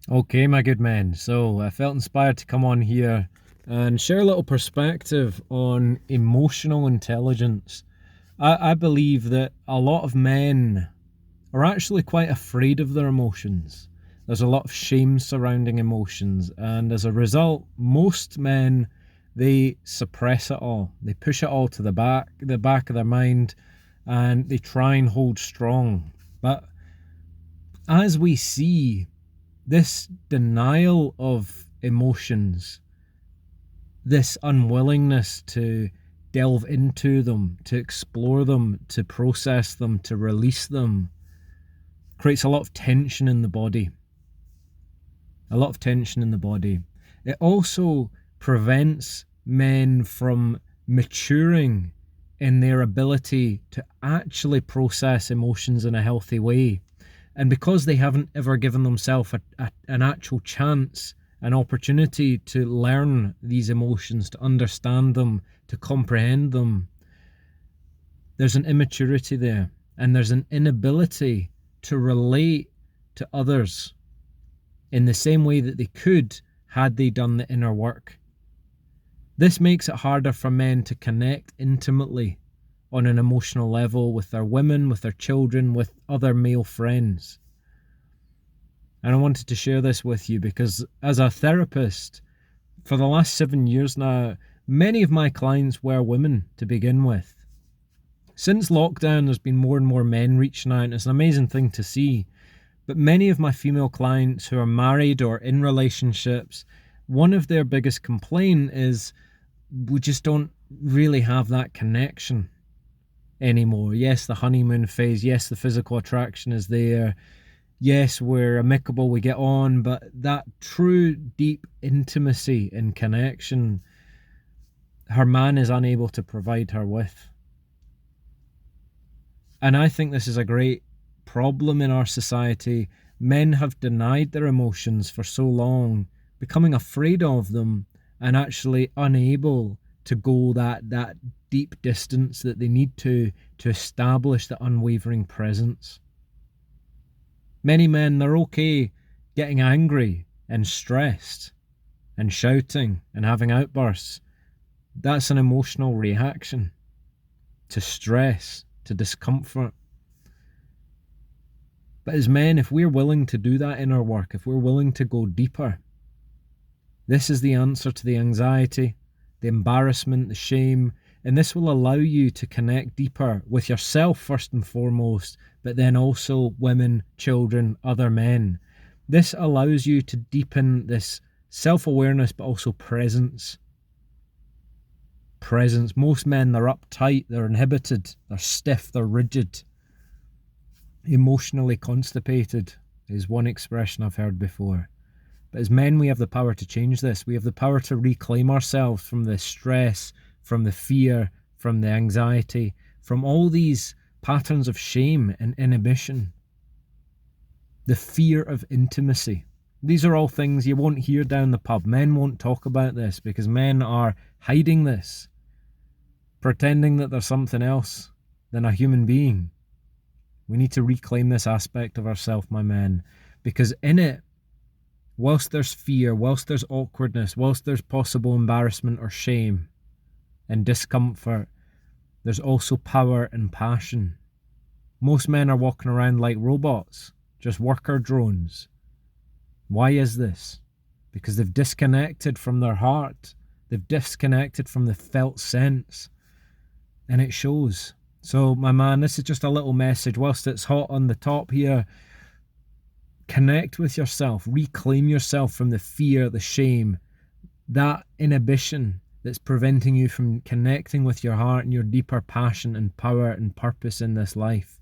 Okay, my good men. So I felt inspired to come on here and share a little perspective on emotional intelligence. I believe that a lot of men are actually quite afraid of their emotions. There's a lot of shame surrounding emotions, and as a result, most men they suppress it all. They push it all to the back of their mind, and they try and hold strong. But as we see this denial of emotions, this unwillingness to delve into them, to explore them, to process them, to release them, creates a lot of tension in the body. A lot of tension in the body. It also prevents men from maturing in their ability to actually process emotions in a healthy way. And because they haven't ever given themselves an actual chance, an opportunity to learn these emotions, to understand them, to comprehend them, there's an immaturity there. And there's an inability to relate to others in the same way that they could had they done the inner work. This makes it harder for men to connect intimately on an emotional level with their women, with their children, with other male friends. And I wanted to share this with you because as a therapist, for the last 7 years now, many of my clients were women to begin with. Since lockdown, there's been more and more men reaching out. It's an amazing thing to see. But many of my female clients who are married or in relationships, one of their biggest complaint is we just don't really have that connection anymore. Yes, the honeymoon phase. Yes, the physical attraction is there. Yes, we're amicable, we get on, but that true deep intimacy and connection, her man is unable to provide her with. And I think this is a great problem in our society. Men have denied their emotions for so long, becoming afraid of them and actually unable to go that deep distance that they need to establish the unwavering presence. Many men, they're okay getting angry and stressed and shouting and having outbursts. That's an emotional reaction to stress, to discomfort. But as men, if we're willing to do that inner work, if we're willing to go deeper, this is the answer to the anxiety, the embarrassment, the shame, and this will allow you to connect deeper with yourself first and foremost, but then also women, children, other men. This allows you to deepen this self-awareness, but also presence. Presence. Most men, they're uptight, they're inhibited, they're stiff, they're rigid. Emotionally constipated is one expression I've heard before. But as men, we have the power to change this. We have the power to reclaim ourselves from the stress, from the fear, from the anxiety, from all these patterns of shame and inhibition. The fear of intimacy. These are all things you won't hear down the pub. Men won't talk about this because men are hiding this, pretending that they're something else than a human being. We need to reclaim this aspect of ourselves, my men, because in it, whilst there's fear, whilst there's awkwardness, whilst there's possible embarrassment or shame and discomfort, there's also power and passion. Most men are walking around like robots, just worker drones. Why is this? Because they've disconnected from their heart. They've disconnected from the felt sense. And it shows. So, my man, this is just a little message. Whilst it's hot on the top here, connect with yourself. Reclaim yourself from the fear, the shame, that inhibition that's preventing you from connecting with your heart and your deeper passion and power and purpose in this life.